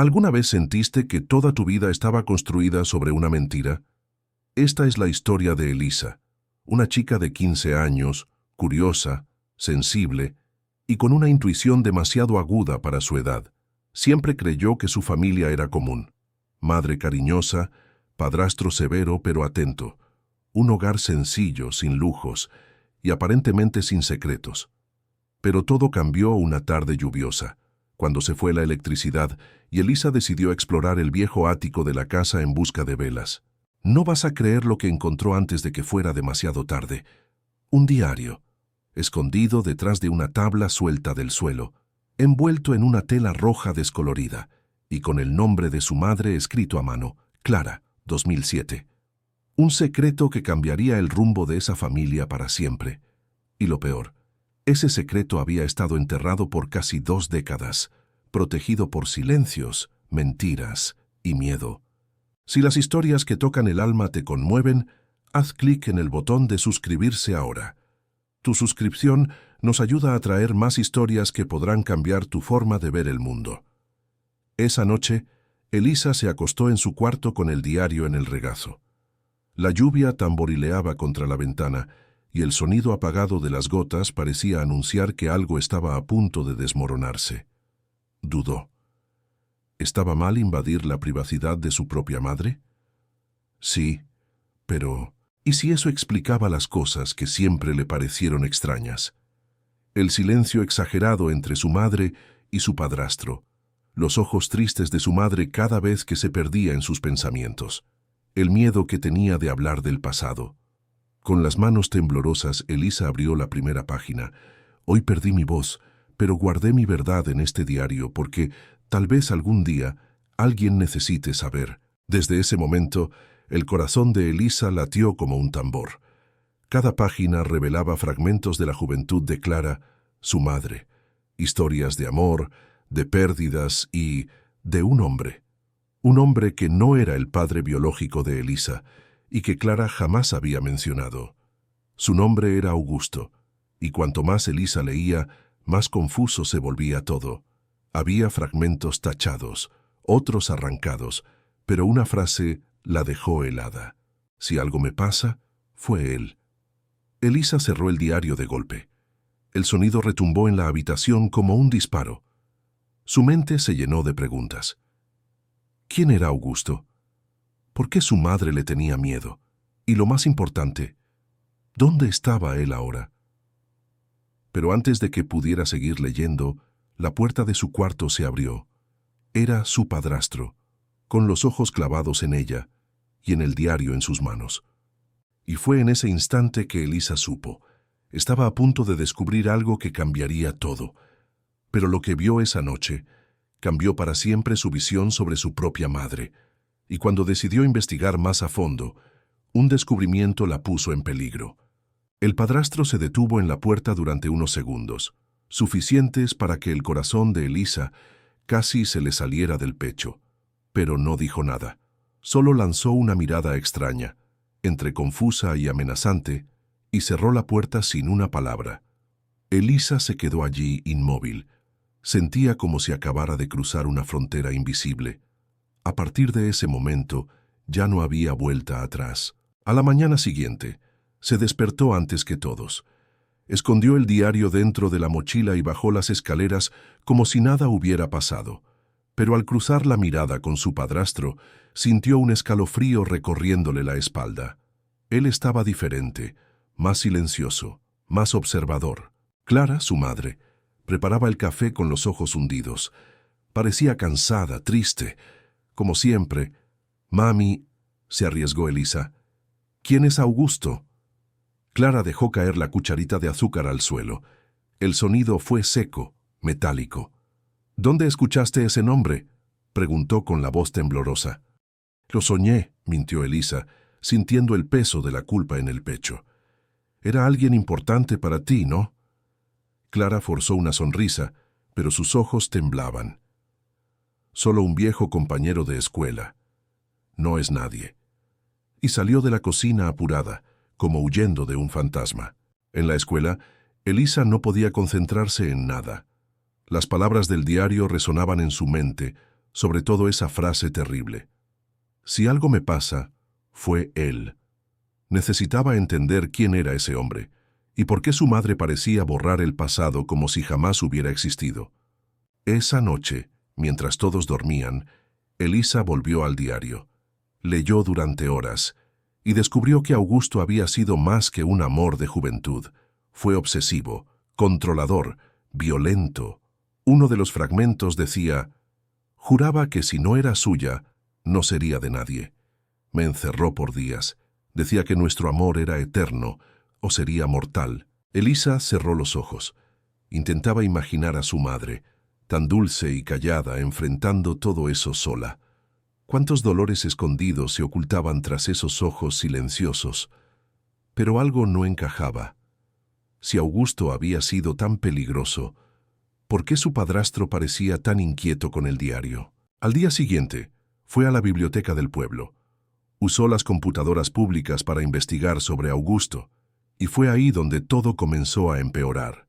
¿Alguna vez sentiste que toda tu vida estaba construida sobre una mentira? Esta es la historia de Elisa, una chica de 15 años, curiosa, sensible y con una intuición demasiado aguda para su edad. Siempre creyó que su familia era común. Madre cariñosa, padrastro severo pero atento, un hogar sencillo, sin lujos y aparentemente sin secretos. Pero todo cambió una tarde lluviosa, cuando se fue la electricidad y Elisa decidió explorar el viejo ático de la casa en busca de velas. No vas a creer lo que encontró antes de que fuera demasiado tarde. Un diario, escondido detrás de una tabla suelta del suelo, envuelto en una tela roja descolorida y con el nombre de su madre escrito a mano, Clara, 2007. Un secreto que cambiaría el rumbo de esa familia para siempre. Y lo peor, ese secreto había estado enterrado por casi 2 décadas, protegido por silencios, mentiras y miedo. Si las historias que tocan el alma te conmueven, haz clic en el botón de suscribirse ahora. Tu suscripción nos ayuda a traer más historias que podrán cambiar tu forma de ver el mundo. Esa noche, Elisa se acostó en su cuarto con el diario en el regazo. La lluvia tamborileaba contra la ventana y el sonido apagado de las gotas parecía anunciar que algo estaba a punto de desmoronarse. Dudó. ¿Estaba mal invadir la privacidad de su propia madre? Sí, pero ¿y si eso explicaba las cosas que siempre le parecieron extrañas? El silencio exagerado entre su madre y su padrastro, los ojos tristes de su madre cada vez que se perdía en sus pensamientos, el miedo que tenía de hablar del pasado. Con las manos temblorosas, Elisa abrió la primera página. Hoy perdí mi voz, pero guardé mi verdad en este diario porque tal vez algún día alguien necesite saber. Desde ese momento, el corazón de Elisa latió como un tambor. Cada página revelaba fragmentos de la juventud de Clara, su madre, historias de amor, de pérdidas y de un hombre que no era el padre biológico de Elisa y que Clara jamás había mencionado. Su nombre era Augusto, y cuanto más Elisa leía, más confuso se volvía todo. Había fragmentos tachados, otros arrancados, pero una frase la dejó helada. Si algo me pasa, fue él. Elisa cerró el diario de golpe. El sonido retumbó en la habitación como un disparo. Su mente se llenó de preguntas. ¿Quién era Augusto? ¿Por qué su madre le tenía miedo? Y lo más importante, ¿dónde estaba él ahora? Pero antes de que pudiera seguir leyendo, la puerta de su cuarto se abrió. Era su padrastro, con los ojos clavados en ella y en el diario en sus manos. Y fue en ese instante que Elisa supo. Estaba a punto de descubrir algo que cambiaría todo. Pero lo que vio esa noche cambió para siempre su visión sobre su propia madre. Y cuando decidió investigar más a fondo, un descubrimiento la puso en peligro. El padrastro se detuvo en la puerta durante unos segundos, suficientes para que el corazón de Elisa casi se le saliera del pecho. Pero no dijo nada. Solo lanzó una mirada extraña, entre confusa y amenazante, y cerró la puerta sin una palabra. Elisa se quedó allí inmóvil. Sentía como si acabara de cruzar una frontera invisible. A partir de ese momento, ya no había vuelta atrás. A la mañana siguiente, se despertó antes que todos. Escondió el diario dentro de la mochila y bajó las escaleras como si nada hubiera pasado. Pero al cruzar la mirada con su padrastro, sintió un escalofrío recorriéndole la espalda. Él estaba diferente, más silencioso, más observador. Clara, su madre, preparaba el café con los ojos hundidos. Parecía cansada, triste. Como siempre. «Mami», se arriesgó Elisa. «¿Quién es Augusto?» Clara dejó caer la cucharita de azúcar al suelo. El sonido fue seco, metálico. «¿Dónde escuchaste ese nombre?», preguntó con la voz temblorosa. «Lo soñé», mintió Elisa, sintiendo el peso de la culpa en el pecho. «Era alguien importante para ti, ¿no?». Clara forzó una sonrisa, pero sus ojos temblaban. «Solo un viejo compañero de escuela. No es nadie». Y salió de la cocina apurada, como huyendo de un fantasma. En la escuela, Elisa no podía concentrarse en nada. Las palabras del diario resonaban en su mente, sobre todo esa frase terrible. Si algo me pasa, fue él. Necesitaba entender quién era ese hombre y por qué su madre parecía borrar el pasado como si jamás hubiera existido. Esa noche, mientras todos dormían, Elisa volvió al diario. Leyó durante horas y descubrió que Augusto había sido más que un amor de juventud. Fue obsesivo, controlador, violento. Uno de los fragmentos decía: juraba que si no era suya, no sería de nadie. Me encerró por días. Decía que nuestro amor era eterno o sería mortal. Elisa cerró los ojos. Intentaba imaginar a su madre, tan dulce y callada, enfrentando todo eso sola. Cuántos dolores escondidos se ocultaban tras esos ojos silenciosos. Pero algo no encajaba. Si Augusto había sido tan peligroso, ¿por qué su padrastro parecía tan inquieto con el diario? Al día siguiente, fue a la biblioteca del pueblo. Usó las computadoras públicas para investigar sobre Augusto, y fue ahí donde todo comenzó a empeorar.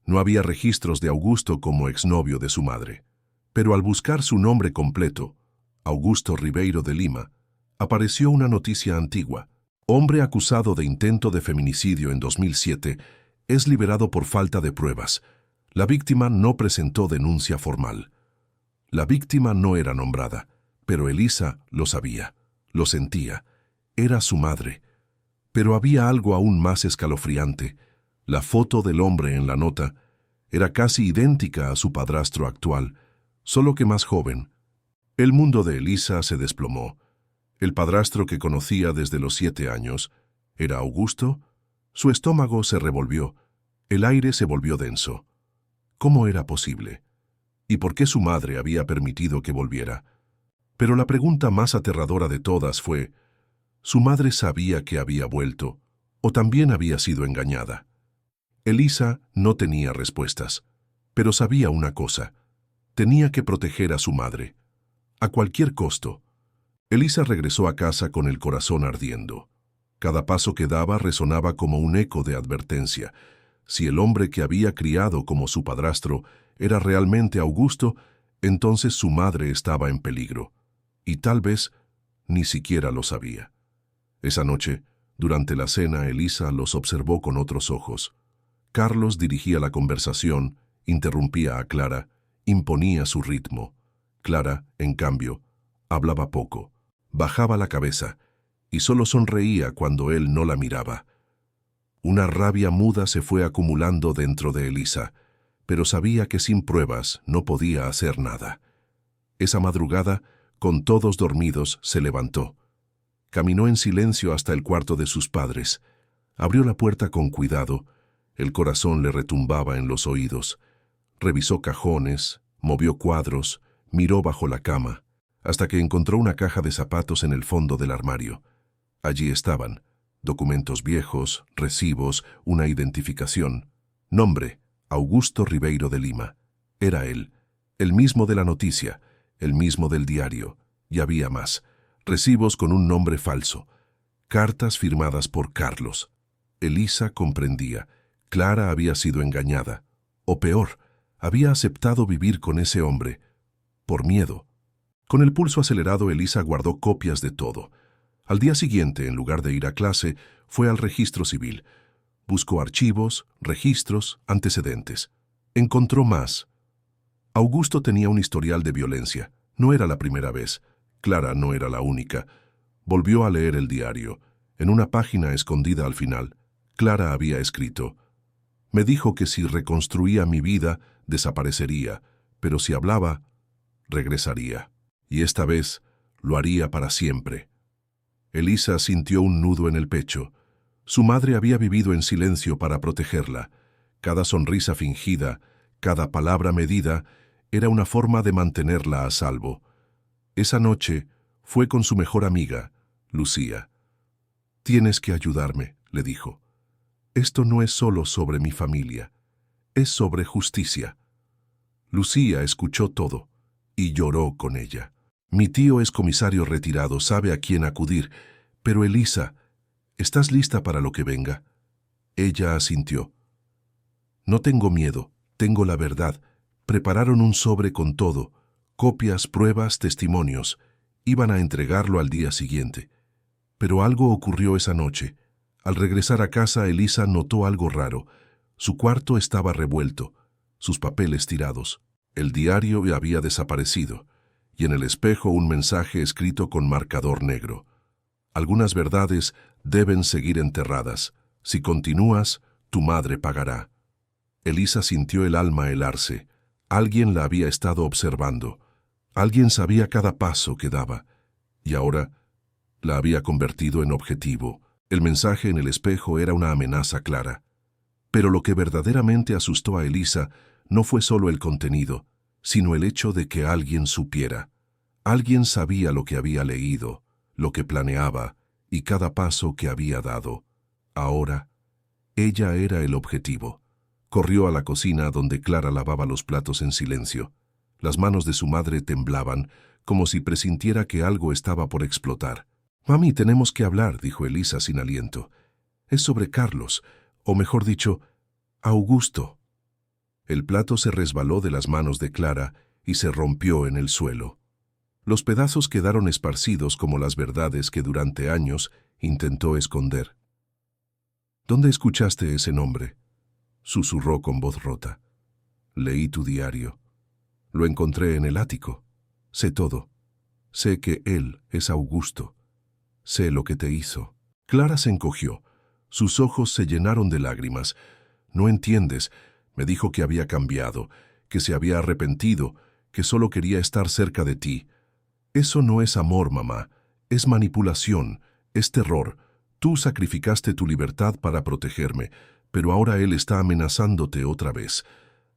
No había registros de Augusto como exnovio de su madre, pero al buscar su nombre completo, Augusto Ribeiro de Lima, apareció una noticia antigua. Hombre acusado de intento de feminicidio en 2007 es liberado por falta de pruebas. La víctima no presentó denuncia formal. La víctima no era nombrada, pero Elisa lo sabía, lo sentía. Era su madre. Pero había algo aún más escalofriante. La foto del hombre en la nota era casi idéntica a su padrastro actual, solo que más joven. El mundo de Elisa se desplomó. El padrastro que conocía desde los 7 años, ¿era Augusto? Su estómago se revolvió. El aire se volvió denso. ¿Cómo era posible? ¿Y por qué su madre había permitido que volviera? Pero la pregunta más aterradora de todas fue: ¿su madre sabía que había vuelto o también había sido engañada? Elisa no tenía respuestas, pero sabía una cosa: tenía que proteger a su madre, a cualquier costo. Elisa regresó a casa con el corazón ardiendo. Cada paso que daba resonaba como un eco de advertencia. Si el hombre que había criado como su padrastro era realmente Augusto, entonces su madre estaba en peligro. Y tal vez ni siquiera lo sabía. Esa noche, durante la cena, Elisa los observó con otros ojos. Carlos dirigía la conversación, interrumpía a Clara, imponía su ritmo. Clara, en cambio, hablaba poco, bajaba la cabeza y solo sonreía cuando él no la miraba. Una rabia muda se fue acumulando dentro de Elisa, pero sabía que sin pruebas no podía hacer nada. Esa madrugada, con todos dormidos, se levantó. Caminó en silencio hasta el cuarto de sus padres. Abrió la puerta con cuidado. El corazón le retumbaba en los oídos. Revisó cajones, movió cuadros, miró bajo la cama, hasta que encontró una caja de zapatos en el fondo del armario. Allí estaban documentos viejos, recibos, una identificación. Nombre: Augusto Ribeiro de Lima. Era él, el mismo de la noticia, el mismo del diario, y había más. Recibos con un nombre falso. Cartas firmadas por Carlos. Elisa comprendía. Clara había sido engañada. O peor, había aceptado vivir con ese hombre. Por miedo. Con el pulso acelerado, Elisa guardó copias de todo. Al día siguiente, en lugar de ir a clase, fue al registro civil. Buscó archivos, registros, antecedentes. Encontró más. Augusto tenía un historial de violencia. No era la primera vez. Clara no era la única. Volvió a leer el diario. En una página escondida al final, Clara había escrito: me dijo que si reconstruía mi vida, desaparecería, pero si hablaba, regresaría. Y esta vez lo haría para siempre. Elisa sintió un nudo en el pecho. Su madre había vivido en silencio para protegerla. Cada sonrisa fingida, cada palabra medida, era una forma de mantenerla a salvo. Esa noche fue con su mejor amiga, Lucía. Tienes que ayudarme, le dijo. Esto no es solo sobre mi familia, es sobre justicia. Lucía escuchó todo y lloró con ella. Mi tío es comisario retirado, sabe a quién acudir, pero Elisa, ¿estás lista para lo que venga? Ella asintió. No tengo miedo, tengo la verdad. Prepararon un sobre con todo, Copias, pruebas, testimonios. Iban a entregarlo al día siguiente. Pero algo ocurrió esa noche. Al regresar a casa, Elisa notó algo raro. Su cuarto estaba revuelto, sus papeles tirados. El diario había desaparecido, y en el espejo un mensaje escrito con marcador negro. Algunas verdades deben seguir enterradas. Si continúas, tu madre pagará. Elisa sintió el alma helarse. Alguien la había estado observando. Alguien sabía cada paso que daba. Y ahora la había convertido en objetivo. El mensaje en el espejo era una amenaza clara. Pero lo que verdaderamente asustó a Elisa no fue solo el contenido, sino el hecho de que alguien supiera. Alguien sabía lo que había leído, lo que planeaba y cada paso que había dado. Ahora, ella era el objetivo. Corrió a la cocina donde Clara lavaba los platos en silencio. Las manos de su madre temblaban, como si presintiera que algo estaba por explotar. «Mami, tenemos que hablar», dijo Elisa sin aliento. «Es sobre Carlos, o mejor dicho, Augusto». El plato se resbaló de las manos de Clara y se rompió en el suelo. Los pedazos quedaron esparcidos como las verdades que durante años intentó esconder. «¿Dónde escuchaste ese nombre?», susurró con voz rota. «Leí tu diario. Lo encontré en el ático. Sé todo. Sé que él es Augusto. Sé lo que te hizo». Clara se encogió. Sus ojos se llenaron de lágrimas. «No entiendes», me dijo que había cambiado, que se había arrepentido, que solo quería estar cerca de ti. Eso no es amor, mamá. Es manipulación, es terror. Tú sacrificaste tu libertad para protegerme, pero ahora él está amenazándote otra vez.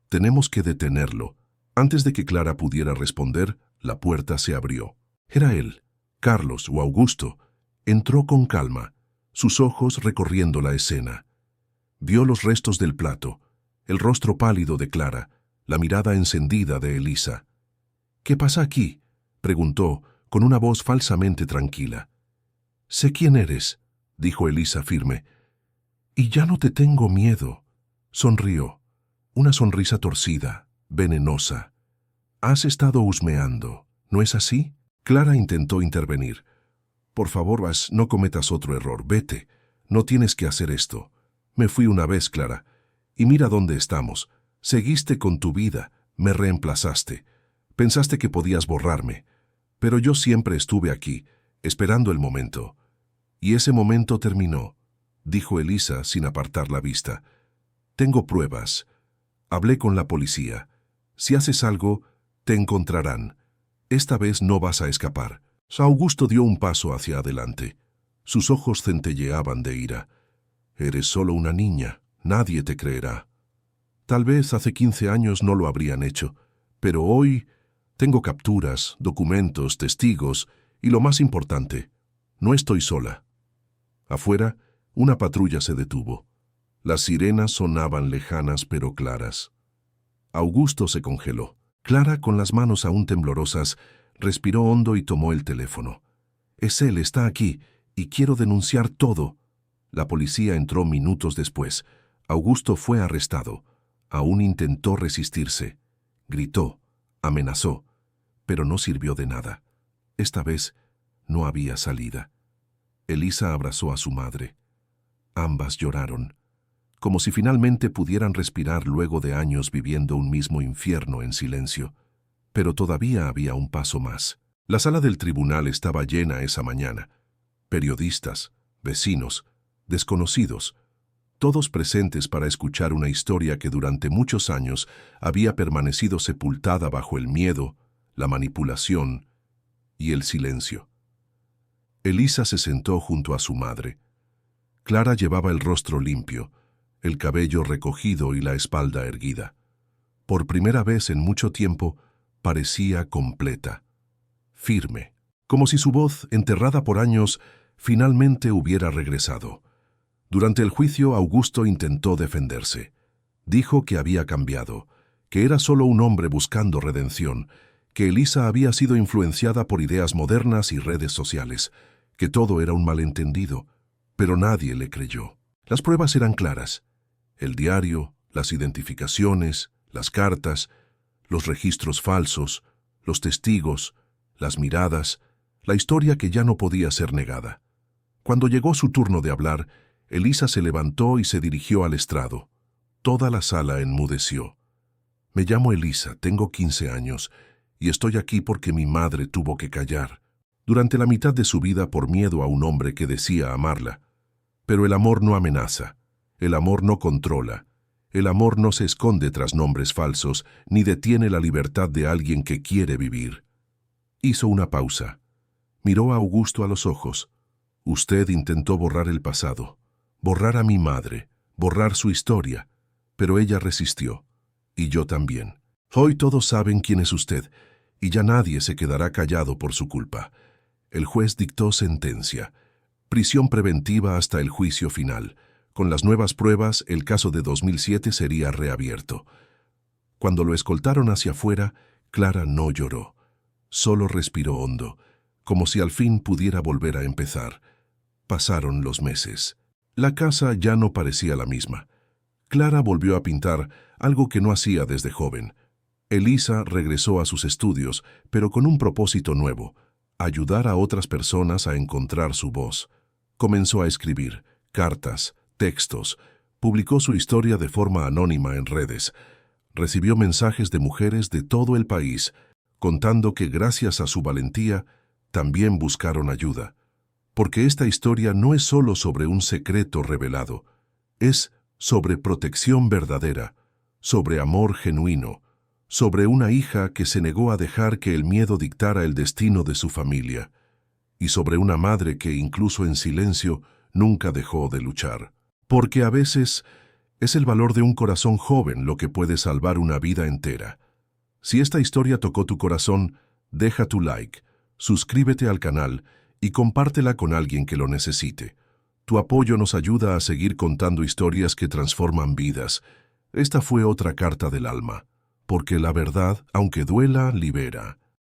Tenemos que detenerlo». Antes de que Clara pudiera responder, la puerta se abrió. Era él, Carlos o Augusto. Entró con calma, sus ojos recorriendo la escena. Vio los restos del plato, el rostro pálido de Clara, la mirada encendida de Elisa. «¿Qué pasa aquí?», preguntó, con una voz falsamente tranquila. «Sé quién eres», dijo Elisa firme. «Y ya no te tengo miedo». Sonrió, una sonrisa torcida, venenosa. «Has estado husmeando, ¿no es así?». Clara intentó intervenir. «Por favor, no cometas otro error. Vete. No tienes que hacer esto. Me fui una vez, Clara. Y mira dónde estamos. Seguiste con tu vida. Me reemplazaste. Pensaste que podías borrarme. Pero yo siempre estuve aquí, esperando el momento. Y ese momento terminó», dijo Elisa sin apartar la vista. «Tengo pruebas. Hablé con la policía. Si haces algo, te encontrarán. Esta vez no vas a escapar». Augusto dio un paso hacia adelante. Sus ojos centelleaban de ira. «Eres solo una niña. Nadie te creerá». Tal vez hace 15 años no lo habrían hecho, pero hoy tengo capturas, documentos, testigos y lo más importante, no estoy sola. Afuera, una patrulla se detuvo. Las sirenas sonaban lejanas pero claras. Augusto se congeló. Clara, con las manos aún temblorosas, respiró hondo y tomó el teléfono. «Es él, está aquí, y quiero denunciar todo». La policía entró minutos después. Augusto fue arrestado. Aún intentó resistirse. Gritó, amenazó, pero no sirvió de nada. Esta vez no había salida. Elisa abrazó a su madre. Ambas lloraron, como si finalmente pudieran respirar luego de años viviendo un mismo infierno en silencio. Pero todavía había un paso más. La sala del tribunal estaba llena esa mañana. Periodistas, vecinos, desconocidos, todos presentes para escuchar una historia que durante muchos años había permanecido sepultada bajo el miedo, la manipulación y el silencio. Elisa se sentó junto a su madre. Clara llevaba el rostro limpio, el cabello recogido y la espalda erguida. Por primera vez en mucho tiempo, parecía completa, firme, como si su voz, enterrada por años, finalmente hubiera regresado. Durante el juicio, Augusto intentó defenderse. Dijo que había cambiado, que era solo un hombre buscando redención, que Elisa había sido influenciada por ideas modernas y redes sociales, que todo era un malentendido, pero nadie le creyó. Las pruebas eran claras. El diario, las identificaciones, las cartas, los registros falsos, los testigos, las miradas, la historia que ya no podía ser negada. Cuando llegó su turno de hablar, Elisa se levantó y se dirigió al estrado. Toda la sala enmudeció. Me llamo Elisa, tengo 15 años, y estoy aquí porque mi madre tuvo que callar durante la mitad de su vida por miedo a un hombre que decía amarla. Pero el amor no amenaza, el amor no controla, el amor no se esconde tras nombres falsos, ni detiene la libertad de alguien que quiere vivir. Hizo una pausa. Miró a Augusto a los ojos. Usted intentó borrar el pasado, borrar a mi madre, borrar su historia, pero ella resistió. Y yo también. Hoy todos saben quién es usted, y ya nadie se quedará callado por su culpa. El juez dictó sentencia. Prisión preventiva hasta el juicio final. Con las nuevas pruebas, el caso de 2007 sería reabierto. Cuando lo escoltaron hacia afuera, Clara no lloró. Solo respiró hondo, como si al fin pudiera volver a empezar. Pasaron los meses. La casa ya no parecía la misma. Clara volvió a pintar, algo que no hacía desde joven. Elisa regresó a sus estudios, pero con un propósito nuevo: ayudar a otras personas a encontrar su voz. Comenzó a escribir cartas, textos, publicó su historia de forma anónima en redes. Recibió mensajes de mujeres de todo el país, contando que gracias a su valentía, también buscaron ayuda. Porque esta historia no es solo sobre un secreto revelado, es sobre protección verdadera, sobre amor genuino, sobre una hija que se negó a dejar que el miedo dictara el destino de su familia, y sobre una madre que, incluso en silencio, nunca dejó de luchar. Porque a veces es el valor de un corazón joven lo que puede salvar una vida entera. Si esta historia tocó tu corazón, deja tu like, suscríbete al canal y compártela con alguien que lo necesite. Tu apoyo nos ayuda a seguir contando historias que transforman vidas. Esta fue otra carta del alma, porque la verdad, aunque duela, libera.